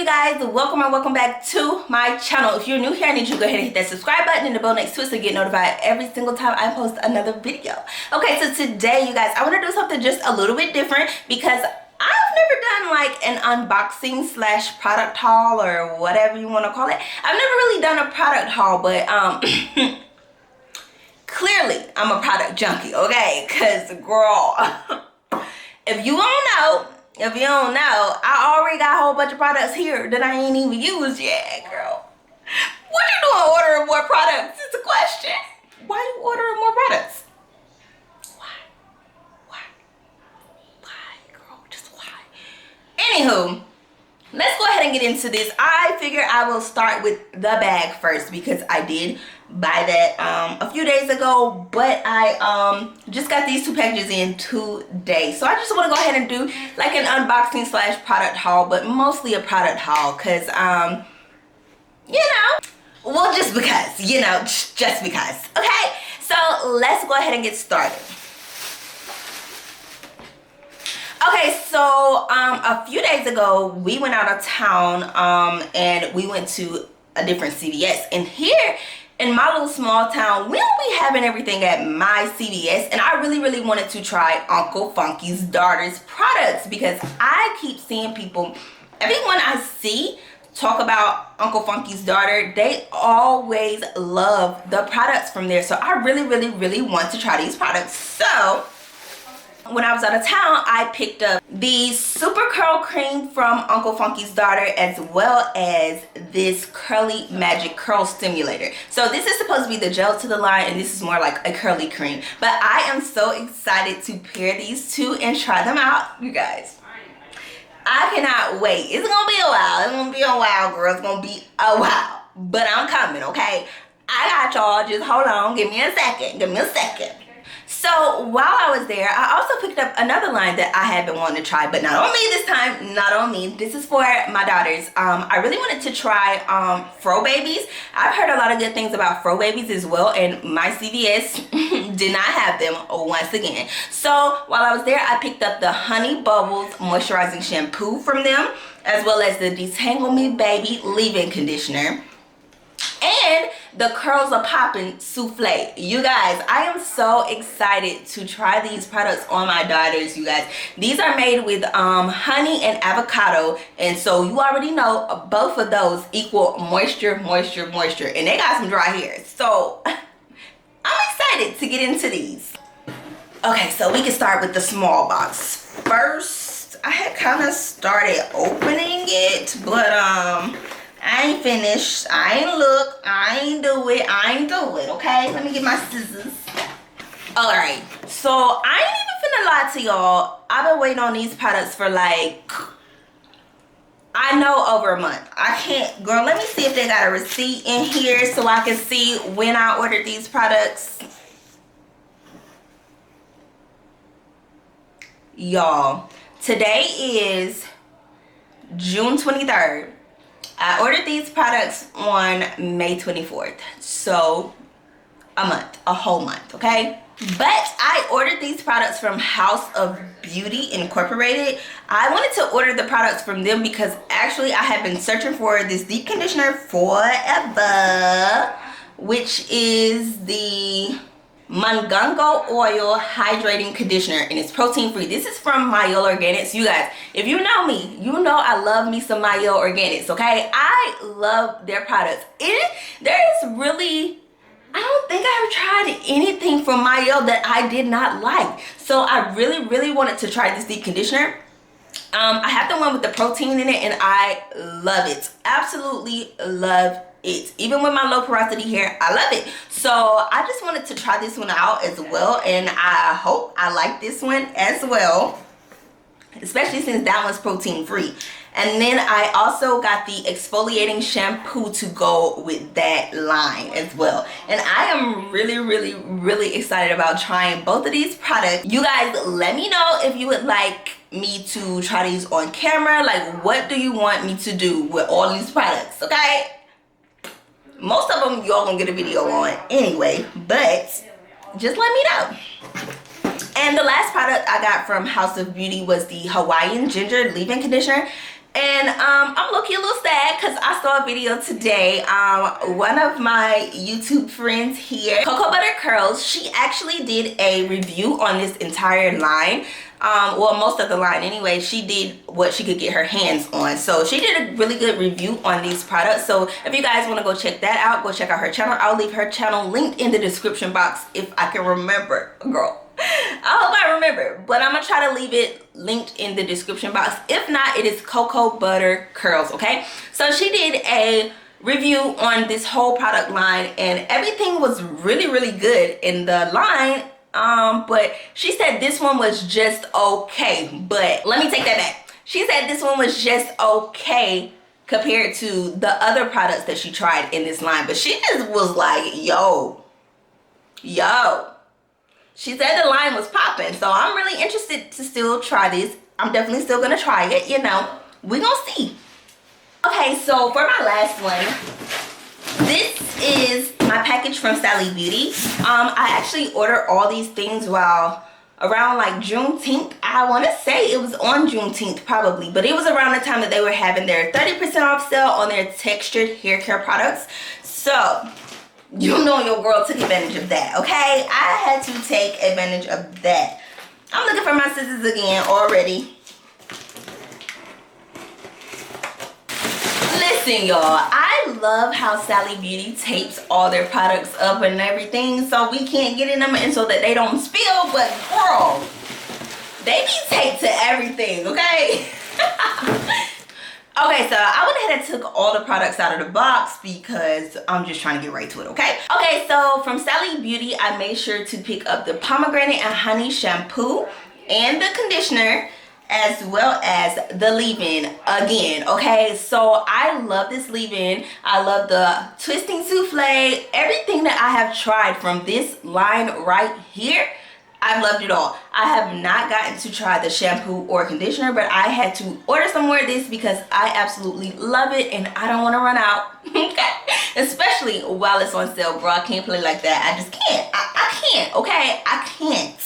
you guys? Welcome and welcome back to my channel. If you're new here, I need you to go ahead and hit that subscribe button and the bell next to it so you get notified every single time I post another video. Okay, so today, you guys, I want to do something just a little bit different because I've never done like an unboxing slash product haul or whatever you want to call it. I've never really done a product haul, but clearly I'm a product junkie, okay? Because girl, if you don't know, I already got a whole bunch of products here that I ain't even used yet, girl. What you doing ordering more products? It's a question. Why you ordering more products? Why, girl? Just why? Anywho, let's go ahead and get into this. I figure I will start with the bag first because I did buy that a few days ago, but I just got these two packages in today, so I just want to go ahead and do like an unboxing slash product haul, but mostly a product haul because you know, well, just because, you know, just because. Okay, so let's go ahead and get started. Okay, so a few days ago we went out of town and we went to a different CVS, and here in my little small town, we don't be having everything at my CVS, and I really wanted to try Uncle Funky's daughter's products because I keep seeing people, everyone I see talk about Uncle Funky's daughter, they always love the products from there. So I really want to try these products. So when I was out of town, I picked up the Super Curl Cream from Uncle Funky's daughter, as well as this Curly Magic Curl Stimulator. So this is supposed to be the gel to the line, and this is more like a curly cream. But I am so excited to pair these two and try them out, you guys. I cannot wait. It's gonna be a while. It's gonna be a while, girl. It's gonna be a while. But I'm coming, okay? I got y'all. Just hold on. Give me a second. Give me a second. So while I was there, I also picked up another line that I had been wanting to try, but not on me this time, not on me. This is for my daughters. I really wanted to try Fro Babies. I've heard a lot of good things about Fro Babies as well, and my CVS did not have them once again. So while I was there, I picked up the Honey Bubbles Moisturizing Shampoo from them, as well as the Detangle Me Baby Leave-In Conditioner, and the Curls Are Poppin' Souffle. You guys, I am so excited to try these products on my daughters, you guys. These are made with honey and avocado, and so you already know both of those equal moisture, and they got some dry hair, so I'm excited to get into these. Okay, so we can start with the small box first. I had kind of started opening it, but I ain't finished. I ain't look. I ain't do it. Okay, let me get my scissors. All right, so I ain't even finna lie to y'all. I've been waiting on these products for like, I know, over a month. I can't, girl, let me see if they got a receipt in here so I can see when I ordered these products. Y'all, today is June 23rd. I ordered these products on May 24th, so a whole month, okay? But I ordered these products from House of Beauty Incorporated. I wanted to order the products from them because actually I have been searching for this deep conditioner forever, which is the Mangongo Oil Hydrating Conditioner, and it's protein free. This is from Mayo Organics. You guys, if you know me, you know I love me some Mayo Organics, okay? I love their products. There is really, I don't think I've tried anything from Mayo that I did not like. So I really wanted to try this deep conditioner. I have the one with the protein in it, and I love it. Absolutely love it. Even with my low porosity hair, I love it. So I just wanted to try this one out as well, and I hope I like this one as well, especially since that one's protein free. And then I also got the exfoliating shampoo to go with that line as well. And I am really excited about trying both of these products. You guys, let me know if you would like me to try these on camera. Like, what do you want me to do with all these products, okay? Most of them y'all gonna get a video on anyway, but just let me know. And the last product I got from House of Beauty was the Hawaiian Ginger Leave-In Conditioner. And I'm low-key a little sad because I saw a video today. One of my YouTube friends here, Cocoa Butter Curls, she actually did a review on this entire line. Well, most of the line anyway. She did what she could get her hands on. So she did a really good review on these products. So if you guys want to go check that out, go check out her channel. I'll leave her channel linked in the description box if I can remember, girl. I hope I remember, but I'm gonna try to leave it linked in the description box. If not, it is Cocoa Butter Curls, okay? So she did a review on this whole product line, and everything was really good in the line. But she said this one was just okay. But let me take that back. She said this one was just okay compared to the other products that she tried in this line. But she just was like, yo. She said the line was popping, so I'm really interested to still try this. I'm definitely still gonna try it, you know. We gonna see. Okay, so for my last one, this is my package from Sally Beauty. I actually ordered all these things while around like Juneteenth. I want to say it was on Juneteenth probably, but it was around the time that they were having their 30% off sale on their textured hair care products. So you know your girl took advantage of that, okay? I had to take advantage of that. I'm looking for my scissors again already. Listen, y'all, I love how Sally Beauty tapes all their products up and everything so we can't get in them and so that they don't spill, but girl, they be taped to everything, okay? Okay, so I went ahead and took all the products out of the box because I'm just trying to get right to it, okay? Okay, so from Sally Beauty, I made sure to pick up the pomegranate and honey shampoo and the conditioner, as well as the leave-in again, okay? So I love this leave-in. I love the twisting souffle. Everything that I have tried from this line right here, I've loved it all. I have not gotten to try the shampoo or conditioner, but I had to order some more of this because I absolutely love it and I don't want to run out. Okay, especially while it's on sale, bro. I can't play like that. I just can't. I can't, okay? I can't.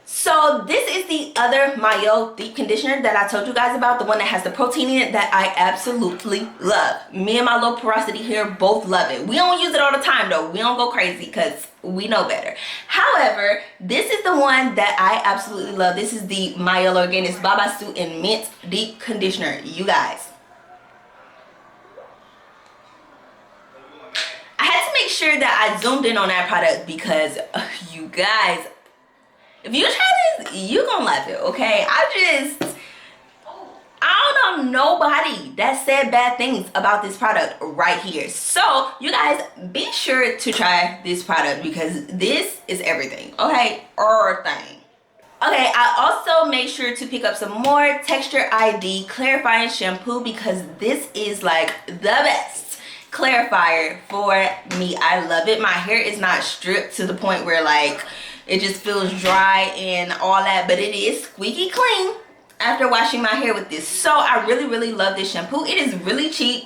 So this is the other Mayo deep conditioner that I told you guys about, the one that has the protein in it that I absolutely love. Me and my low porosity hair both love it. We don't use it all the time though. We don't go crazy because we know better. However, this is the one that I absolutely love. This is the Mayo Organics Babasu and Mint Deep Conditioner, you guys. I had to make sure that I zoomed in on that product because you guys, if you try this, you gonna love it, okay? I don't know nobody that said bad things about this product right here. So you guys be sure to try this product because this is everything, okay? Everything. Okay, I also made sure to pick up some more Texture ID clarifying shampoo because this is like the best clarifier for me. I love it. My hair is not stripped to the point where like it just feels dry and all that, but it is squeaky clean after washing my hair with this. So I really love this shampoo. It is really cheap.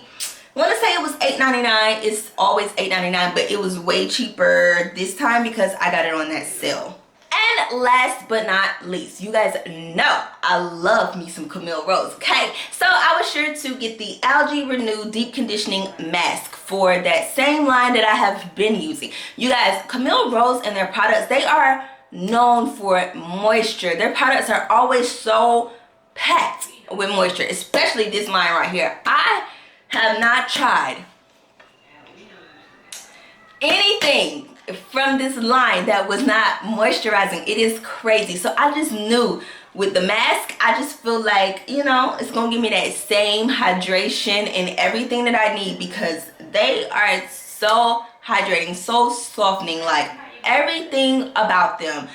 I want to say it was $8.99. It's always $8.99, but it was way cheaper this time because I got it on that sale. And last but not least, you guys know I love me some Camille Rose, okay? So I was sure to get the Algae Renew Deep Conditioning Mask for that same line that I have been using. You guys, Camille Rose and their products, they are known for moisture. Their products are always so packed with moisture, especially this line right here. I have not tried anything from this line that was not moisturizing. It is crazy. So I just knew with the mask, I just feel like, you know, it's gonna give me that same hydration and everything that I need because they are so hydrating, so softening, like everything about them.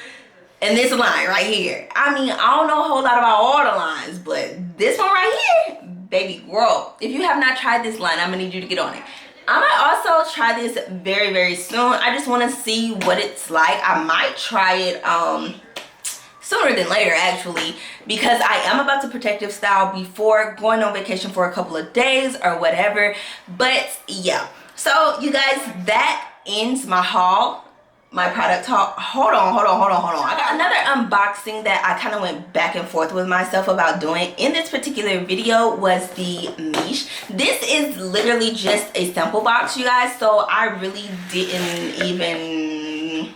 And this line right here, I mean, I don't know a whole lot about all the lines, but this one right here, baby girl, if you have not tried this line, I'm gonna need you to get on it. I might also try this very soon. I just want to see what it's like. I might try it sooner than later actually because I am about to protective style before going on vacation for a couple of days or whatever. But yeah, so you guys, that ends my haul my product haul. Hold on. I got another unboxing that I kind of went back and forth with myself about doing in this particular video was the Miche. This is literally just a sample box, you guys, so I really didn't even,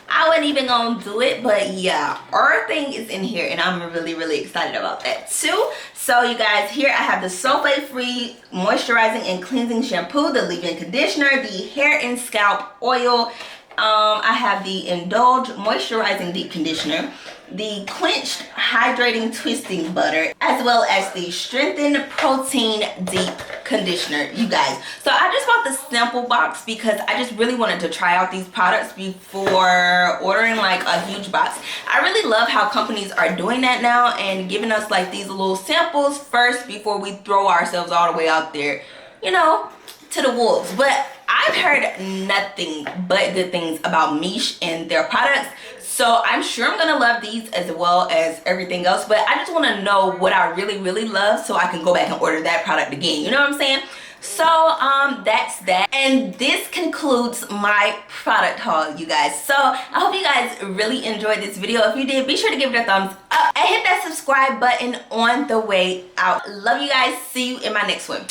I wasn't even gonna do it, but yeah, everything is in here and I'm really excited about that too. So you guys, here I have the sulfate-free moisturizing and cleansing shampoo, the leave-in conditioner, the hair and scalp oil, I have the Indulge moisturizing deep conditioner, the quenched hydrating twisting butter, as well as the strengthened protein deep conditioner, you guys. So I just bought the sample box because I just really wanted to try out these products before ordering like a huge box. I really love how companies are doing that now and giving us like these little samples first before we throw ourselves all the way out there, you know, to the wolves. But I've heard nothing but good things about Miche and their products, so I'm sure I'm gonna love these as well as everything else, but I just want to know what I really love so I can go back and order that product again, you know what I'm saying? So that's that, and this concludes my product haul, you guys. So I hope you guys really enjoyed this video. If you did, be sure to give it a thumbs up and hit that subscribe button on the way out. Love you guys. See you in my next one.